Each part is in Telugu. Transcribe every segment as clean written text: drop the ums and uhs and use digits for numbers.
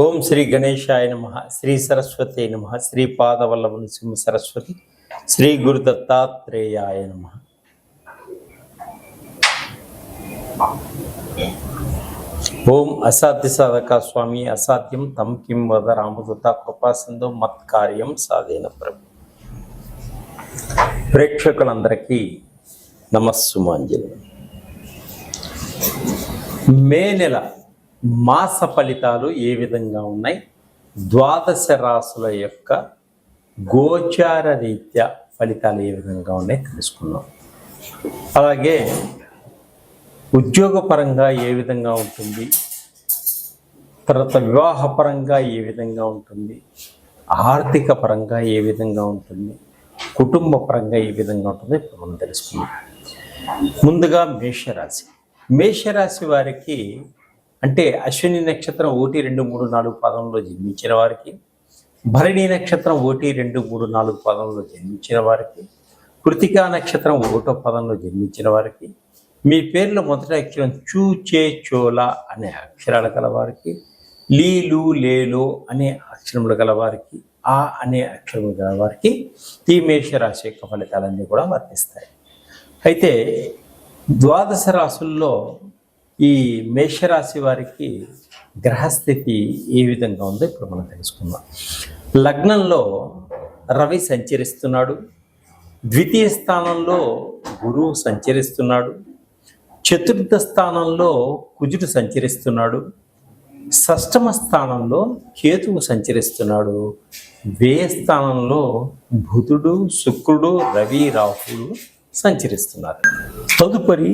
ఓం శ్రీ గణేశాయ నమః. శ్రీ సరస్వతి నమః. శ్రీ పాదవల్లభ నృసింహ సరస్వతి. శ్రీ గురు దత్తాత్రేయాయ నమః. ఓం అసాధ్య సాధక స్వామి అసాధ్యం తం కిం వద రామదూత కృపా సింధు మత్కార్యం సాధేన ప్రభు. ప్రేక్షకులందరికీ నమస్సుమాంజలి. మే నెల మాస ఫలితాలు ఏ విధంగా ఉన్నాయి, ద్వాదశ రాశుల యొక్క గోచార రీత్యా ఫలితాలు ఏ విధంగా ఉన్నాయి తెలుసుకున్నాం. అలాగే ఉద్యోగపరంగా ఏ విధంగా ఉంటుంది, తర్వాత వివాహపరంగా ఏ విధంగా ఉంటుంది, ఆర్థిక పరంగా ఏ విధంగా ఉంటుంది, కుటుంబ పరంగా ఏ విధంగా ఉంటుందో ఇప్పుడు మనం తెలుసుకున్నాం. ముందుగా మేషరాశి వారికి అంటే అశ్విని నక్షత్రం 1, 2, 3, 4 పదంలో జన్మించిన వారికి, భరణి నక్షత్రం 1, 2, 3, 4 పదంలో జన్మించిన వారికి, కృతికా నక్షత్రం 1వ పదంలో జన్మించిన వారికి, మీ పేర్లో మొదటి అక్షరం చూ, చే, చోల అనే అక్షరాలు గలవారికి, లీలు, లేలో అనే అక్షరములు గలవారికి, ఆ అనే అక్షరములు గలవారికి ఈ మేషరాశి యొక్క ఫలితాలన్నీ కూడా వర్తిస్తాయి. అయితే ద్వాదశ రాశుల్లో ఈ మేషరాశి వారికి గ్రహస్థితి ఏ విధంగా ఉందో ఇప్పుడు మనం తెలుసుకుందాం. లగ్నంలో రవి సంచరిస్తున్నాడు, ద్వితీయ స్థానంలో గురువు సంచరిస్తున్నాడు, చతుర్థ స్థానంలో కుజుడు సంచరిస్తున్నాడు, షష్టమ స్థానంలో కేతువు సంచరిస్తున్నాడు, వ్యయ స్థానంలో బుధుడు, శుక్రుడు, రవి, రాహులు సంచరిస్తున్నారు. తదుపరి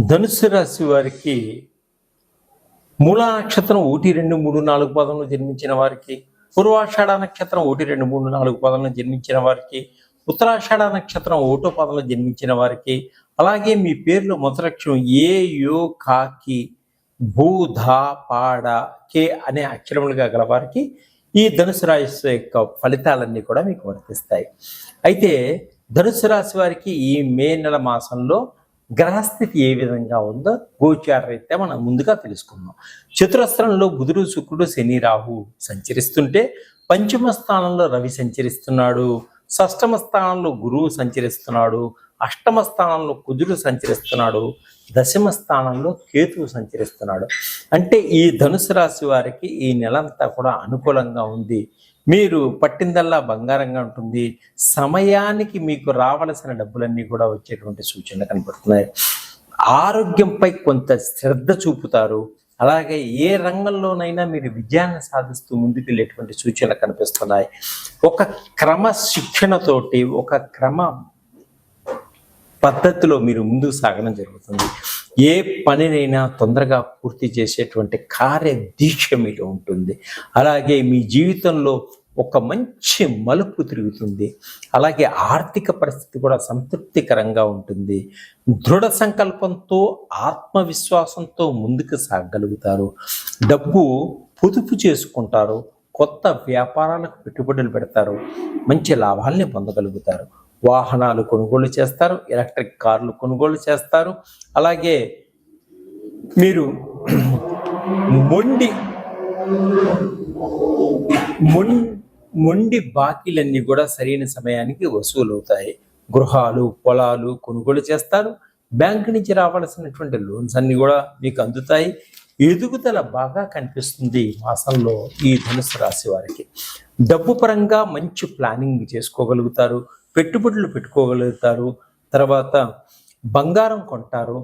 ధనుసు రాశి వారికి మూలా నక్షత్రం 1, 2, 3, 4 పదంలో జన్మించిన వారికి, పూర్వాషాఢ నక్షత్రం 1, 2, 3, 4 పదంలో జన్మించిన వారికి, ఉత్తరాషాఢ నక్షత్రం 1వ పదంలో జన్మించిన వారికి, అలాగే మీ పేర్లో మొదటి అక్షరం ఏ, యో, కాకి, భూ, ధా, పాడ, కే అనే అక్షరములుగా గల వారికి ఈ ధనుసు రాశి యొక్క ఫలితాలన్నీ కూడా మీకు వర్తిస్తాయి. అయితే ధనుసు రాశి వారికి ఈ మే నెల మాసంలో గ్రహస్థితి ఏ విధంగా ఉందో గోచార రీత్యా మనం ముందుగా తెలుసుకుందాం. చతురస్రంలో బుధుడు, శుక్రుడు, శని, రాహు సంచరిస్తుంటే పంచమ స్థానంలో రవి సంచరిస్తున్నాడు, షష్టమ స్థానంలో గురువు సంచరిస్తున్నాడు, అష్టమ స్థానంలో కుజుడు సంచరిస్తున్నాడు, దశమ స్థానంలో కేతువు సంచరిస్తున్నాడు. అంటే ఈ ధనుసు రాశి వారికి ఈ నెలంతా కూడా అనుకూలంగా ఉంది. మీరు పట్టిందల్లా బంగారంగా ఉంటుంది. సమయానికి మీకు రావలసిన డబ్బులన్నీ కూడా వచ్చేటువంటి సూచనలు కనబడుతున్నాయి. ఆరోగ్యంపై కొంత శ్రద్ధ చూపుతారు. అలాగే ఏ రంగంలోనైనా మీరు విజయాన్ని సాధిస్తూ ముందుకు వెళ్ళేటువంటి సూచనలు కనిపిస్తున్నాయి. ఒక క్రమశిక్షణతోటి, ఒక క్రమ పద్ధతిలో మీరు ముందుకు సాగడం జరుగుతుంది. ఏ పనినైనా తొందరగా పూర్తి చేసేటువంటి కార్యదీక్ష మీలో ఉంటుంది. అలాగే మీ జీవితంలో ఒక మంచి మలుపు తిరుగుతుంది. అలాగే ఆర్థిక పరిస్థితి కూడా సంతృప్తికరంగా ఉంటుంది. దృఢ సంకల్పంతో, ఆత్మవిశ్వాసంతో ముందుకు సాగగలుగుతారు. డబ్బు పొదుపు చేసుకుంటారు. కొత్త వ్యాపారాలకు పెట్టుబడులు పెడతారు. మంచి లాభాల్ని పొందగలుగుతారు. వాహనాలు కొనుగోలు చేస్తారు, ఎలక్ట్రిక్ కార్లు కొనుగోలు చేస్తారు. అలాగే మీరు మొండి బాకీలన్నీ కూడా సరైన సమయానికి వసూలు అవుతాయి. గృహాలు, పొలాలు కొనుగోలు చేస్తారు. బ్యాంకు నుంచి రావాల్సినటువంటి లోన్స్ అన్ని కూడా మీకు అందుతాయి. ఎదుగుదల బాగా కనిపిస్తుంది ఈ మాసంలో ఈ ధనుసు రాశి వారికి. డబ్బు పరంగా మంచి ప్లానింగ్ చేసుకోగలుగుతారు, పెట్టుబడులు పెట్టుకోగలుగుతారు. తర్వాత బంగారం కొంటారు.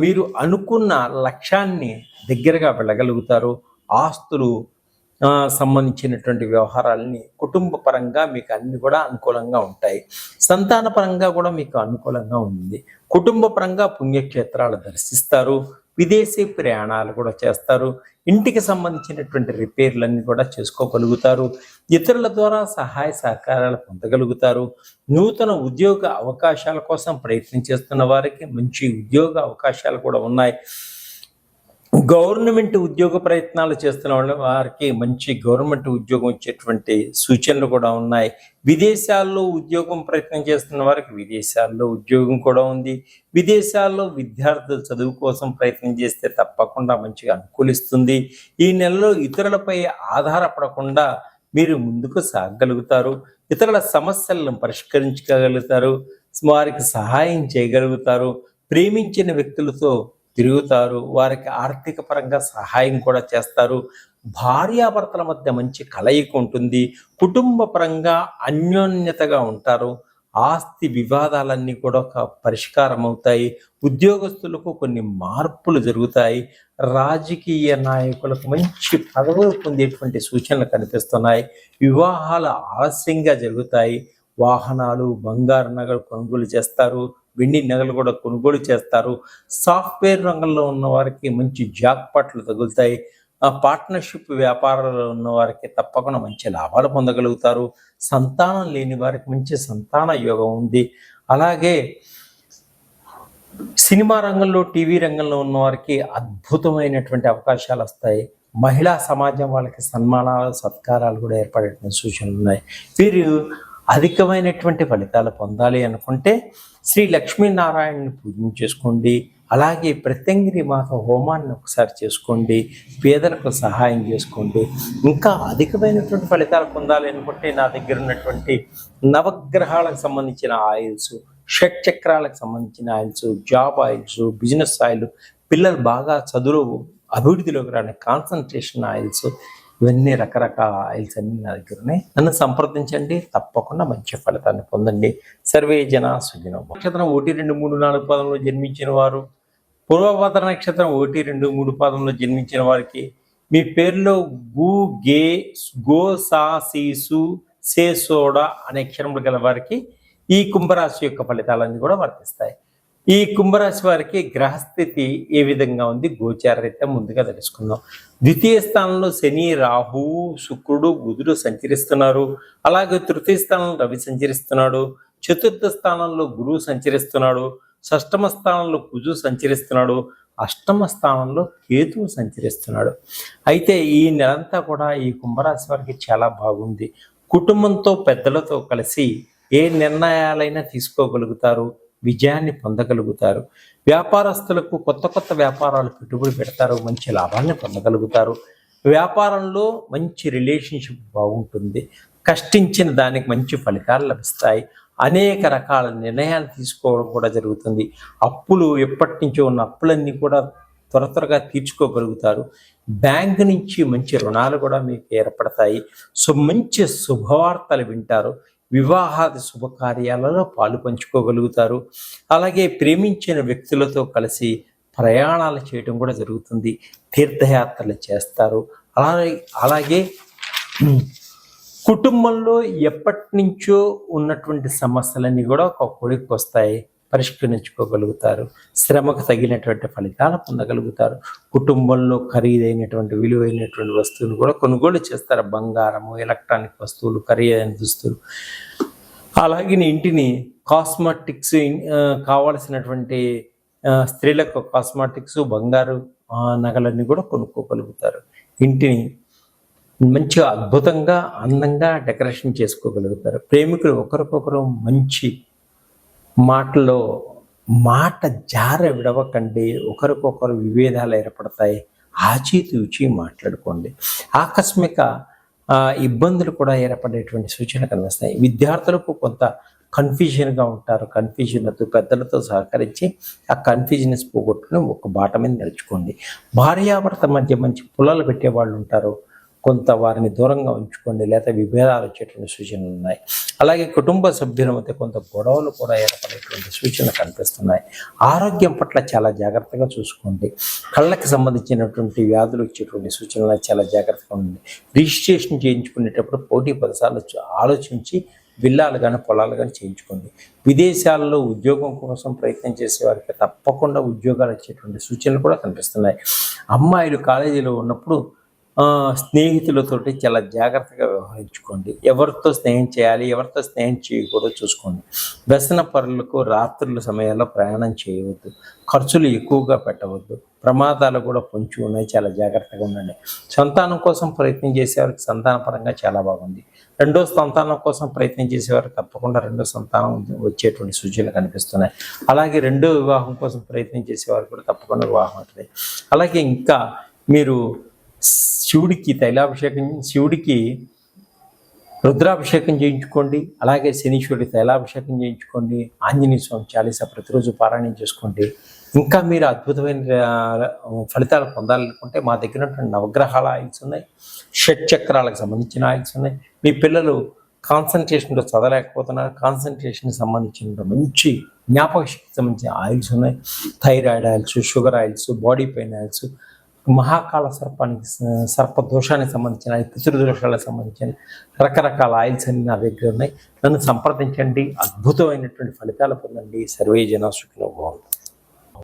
మీరు అనుకున్న లక్ష్యాన్ని దగ్గరగా వెళ్ళగలుగుతారు. ఆస్తులు సంబంధించినటువంటి వ్యవహారాలని కుటుంబ పరంగా మీకు అన్ని కూడా అనుకూలంగా ఉంటాయి. సంతాన పరంగా కూడా మీకు అనుకూలంగా ఉంది. కుటుంబ పరంగా పుణ్యక్షేత్రాలు దర్శిస్తారు. విదేశీ ప్రయాణాలు కూడా చేస్తారు. ఇంటికి సంబంధించినటువంటి రిపేర్లన్నీ కూడా చేసుకోగలుగుతారు. ఇతరుల ద్వారా సహాయ సహకారాలు పొందగలుగుతారు. నూతన ఉద్యోగ అవకాశాల కోసం ప్రయత్నం చేస్తున్న వారికి మంచి ఉద్యోగ అవకాశాలు కూడా ఉన్నాయి. గవర్నమెంట్ ఉద్యోగ ప్రయత్నాలు చేస్తున్న వారికి మంచి గవర్నమెంట్ ఉద్యోగం వచ్చేటువంటి సూచనలు కూడా ఉన్నాయి. విదేశాల్లో ఉద్యోగం ప్రయత్నం చేస్తున్న వారికి విదేశాల్లో ఉద్యోగం కూడా ఉంది. విదేశాల్లో విద్యార్థులు చదువు కోసం ప్రయత్నం చేస్తే తప్పకుండా మంచిగా అనుకూలిస్తుంది. ఈ నెలలో ఇతరులపై ఆధారపడకుండా మీరు ముందుకు సాగగలుగుతారు. ఇతరుల సమస్యలను పరిష్కరించగలుగుతారు. వారికి సహాయం చేయగలుగుతారు. ప్రేమించిన వ్యక్తులతో తిరుగుతారు. వారికి ఆర్థిక పరంగా సహాయం కూడా చేస్తారు. భార్యాభర్తల మధ్య మంచి కలయిక ఉంటుంది. కుటుంబ పరంగా అన్యోన్యతగా ఉంటారు. ఆస్తి వివాదాలన్నీ కూడా ఒక పరిష్కారం అవుతాయి. ఉద్యోగస్తులకు కొన్ని మార్పులు జరుగుతాయి. రాజకీయ నాయకులకు మంచి పదవులు పొందేటువంటి సూచనలు కనిపిస్తున్నాయి. వివాహాలు ఆలస్యంగా జరుగుతాయి. వాహనాలు, బంగారు నగలు కొనుగోలు చేస్తారు. వెండి నగలు కూడా కొనుగోలు చేస్తారు. సాఫ్ట్వేర్ రంగంలో ఉన్న వారికి మంచి జాక్పాట్లు తగులుతాయి. పార్ట్నర్షిప్ వ్యాపారాల్లో ఉన్న వారికి తప్పకుండా మంచి లాభాలు పొందగలుగుతారు. సంతానం లేని వారికి మంచి సంతాన యోగం ఉంది. అలాగే సినిమా రంగంలో, టీవీ రంగంలో ఉన్న వారికి అద్భుతమైనటువంటి అవకాశాలు వస్తాయి. మహిళా సమాజం వాళ్ళకి సన్మానాలు, సత్కారాలు కూడా ఏర్పడేటువంటి సూచనలు ఉన్నాయి. వీరు అధికమైనటువంటి ఫలితాలు పొందాలి అనుకుంటే శ్రీ లక్ష్మీనారాయణని పూజ చేసుకోండి. అలాగే ప్రత్యంగిరి మాత హోమాన్ని ఒకసారి చేసుకోండి. పేదలకు సహాయం చేసుకోండి. ఇంకా అధికమైనటువంటి ఫలితాలు పొందాలి అనుకుంటే నా దగ్గర ఉన్నటువంటి నవగ్రహాలకు సంబంధించిన ఆయిల్స్, షట్ చక్రాలకు సంబంధించిన oils, job oils, business oil, పిల్లలు బాగా చదువులో అభివృద్ధిలోకి రాని కాన్సన్ట్రేషన్ ఆయిల్స్, ఇవన్నీ రకరకాల ఆయిల్స్ అన్ని నా దగ్గర ఉన్నాయి. నన్ను సంప్రదించండి. తప్పకుండా మంచి ఫలితాన్ని పొందండి. సర్వే జన సుజనం. నక్షత్రం 1, 2, 3, 4 పాదంలో జన్మించిన వారు, పూర్వభద్ర నక్షత్రం 1, 2, 3 పాదంలో జన్మించిన వారికి మీ పేరులో గు, గే, గో, సా, సీసు, సే, సోడా అనే అక్షరములు గల వారికి ఈ కుంభరాశి యొక్క ఫలితాలన్నీ కూడా వర్తిస్తాయి. ఈ కుంభరాశి వారికి గ్రహస్థితి ఏ విధంగా ఉంది గోచారరీత్యా ముందుగా తెలుసుకుందాం. ద్వితీయ స్థానంలో శని, రాహువు, శుక్రుడు, బుధుడు సంచరిస్తున్నారు. అలాగే తృతీయ స్థానంలో రవి సంచరిస్తున్నాడు. చతుర్థ స్థానంలో గురువు సంచరిస్తున్నాడు. షష్టమ స్థానంలో కుజు సంచరిస్తున్నాడు. అష్టమ స్థానంలో కేతువు సంచరిస్తున్నాడు. అయితే ఈ నెలంతా కూడా ఈ కుంభరాశి వారికి చాలా బాగుంది. కుటుంబంతో, పెద్దలతో కలిసి ఏ నిర్ణయాలైనా తీసుకోగలుగుతారు. విజయాన్ని పొందగలుగుతారు. వ్యాపారస్తులకు కొత్త కొత్త వ్యాపారాలు పెట్టుబడి పెడతారు. మంచి లాభాన్ని పొందగలుగుతారు. వ్యాపారంలో మంచి రిలేషన్షిప్ బాగుంటుంది. కష్టించిన దానికి మంచి ఫలితాలు లభిస్తాయి. అనేక రకాల నిర్ణయాలు తీసుకోవడం కూడా జరుగుతుంది. అప్పులు, ఎప్పటి నుంచో ఉన్న అప్పులన్నీ కూడా త్వరగా తీర్చుకోగలుగుతారు. బ్యాంకు నుంచి మంచి రుణాలు కూడా మీకు ఏర్పడతాయి. మంచి శుభవార్తలు వింటారు. వివాహాది శుభకార్యాలలో పాలు పంచుకోగలుగుతారు. అలాగే ప్రేమించిన వ్యక్తులతో కలిసి ప్రయాణాలు చేయడం కూడా జరుగుతుంది. తీర్థయాత్రలు చేస్తారు. అలాగే కుటుంబంలో ఎప్పటి నుంచో ఉన్నటువంటి సమస్యలన్నీ కూడా ఒక కొలికి వస్తాయి. పరిష్కరించుకోగలుగుతారు. శ్రమకు తగినటువంటి ఫలితాలు పొందగలుగుతారు. కుటుంబంలో ఖరీదైనటువంటి విలువైనటువంటి వస్తువులు కూడా కొనుగోలు చేస్తారు. బంగారము, ఎలక్ట్రానిక్ వస్తువులు, ఖరీదైన దుస్తులు. అలాగే ఇంటిని కాస్మెటిక్స్, కావలసినటువంటి స్త్రీలకు కాస్మెటిక్స్, బంగారు నగలన్నీ కూడా కొనుక్కోగలుగుతారు. ఇంటిని మంచిగా అద్భుతంగా, అందంగా డెకరేషన్ చేసుకోగలుగుతారు. ప్రేమికులు ఒకరికొకరు మంచి మాటలో మాట జార విడవకండి. ఒకరికొకరు విభేదాలు ఏర్పడతాయి. ఆచితూచి మాట్లాడుకోండి. ఆకస్మిక ఇబ్బందులు కూడా ఏర్పడేటువంటి సూచనలు కనిపిస్తాయి. విద్యార్థులకు కొంత కన్ఫ్యూజన్గా ఉంటారు. కన్ఫ్యూజన్లతో పెద్దలతో సహకరించి ఆ కన్ఫ్యూజన్స్ పోగొట్టుకుని ఒక బాట మీద నడుచుకోండి. భార్యాభర్త మధ్య మంచి పుల్లలు పెట్టే వాళ్ళు ఉంటారు. కొంత వారిని దూరంగా ఉంచుకోండి, లేదా విభేదాలు వచ్చేటువంటి సూచనలు ఉన్నాయి. అలాగే కుటుంబ సభ్యుల మధ్య కొంత గొడవలు కూడా ఏర్పడేటువంటి సూచనలు కనిపిస్తున్నాయి. ఆరోగ్యం పట్ల చాలా జాగ్రత్తగా చూసుకోండి. కళ్ళకి సంబంధించినటువంటి వ్యాధులు వచ్చేటువంటి సూచనలు చాలా జాగ్రత్తగా ఉండండి. రిజిస్ట్రేషన్ చేయించుకునేటప్పుడు పోటీ పదసార్లు ఆలోచించి విల్లాలు కానీ పొలాలు కానీ చేయించుకోండి. విదేశాల్లో ఉద్యోగం కోసం ప్రయత్నం చేసే వారికి తప్పకుండా ఉద్యోగాలు వచ్చేటువంటి సూచనలు కూడా కనిపిస్తున్నాయి. అమ్మాయిలు కాలేజీలో ఉన్నప్పుడు స్నేహితులతోటి చాలా జాగ్రత్తగా వ్యవహరించుకోండి. ఎవరితో స్నేహం చేయాలి, ఎవరితో స్నేహం చేయకూడదో చూసుకోండి. వ్యసన పరులకు రాత్రుల సమయాల్లో ప్రయాణం చేయవద్దు. ఖర్చులు ఎక్కువగా పెట్టవద్దు. ప్రమాదాలు కూడా పొంచి ఉన్నాయి, చాలా జాగ్రత్తగా ఉండండి. సంతానం కోసం ప్రయత్నం చేసేవారికి సంతానపరంగా చాలా బాగుంది. రెండో సంతానం కోసం ప్రయత్నం చేసేవారికి తప్పకుండా రెండో సంతానం వచ్చేటువంటి సూచనలు కనిపిస్తున్నాయి. అలాగే రెండో వివాహం కోసం ప్రయత్నం చేసేవారికి కూడా తప్పకుండా వివాహం అవుతుంది. అలాగే ఇంకా మీరు శివుడికి శివుడికి రుద్రాభిషేకం చేయించుకోండి. అలాగే శనీశ్వరుడి తైలాభిషేకం చేయించుకోండి. ఆంజనేయ స్వామి చాలీసా ప్రతిరోజు పారాయణం చేసుకోండి. ఇంకా మీరు అద్భుతమైన ఫలితాలు పొందాలనుకుంటే మా దగ్గర నవగ్రహాల ఆయిల్స్ ఉన్నాయి, షట్ చక్రాలకు సంబంధించిన ఆయిల్స్ ఉన్నాయి. మీ పిల్లలు కాన్సన్ట్రేషన్లో చదవలేకపోతున్నారు, కాన్సన్ట్రేషన్కి సంబంధించిన మంచి జ్ఞాపక శక్తికి సంబంధించిన ఆయిల్స్ ఉన్నాయి. Thyroid oils, sugar oils, body pain oils, Mahakala సర్పదోషానికి సంబంధించిన, పితృదోషాలకు సంబంధించిన రకరకాల ఆయిల్స్ అన్ని నా దగ్గర ఉన్నాయి. నన్ను సంప్రదించండి, అద్భుతమైనటువంటి ఫలితాలు పొందండి. సర్వే జన సుఖినో భవంతు.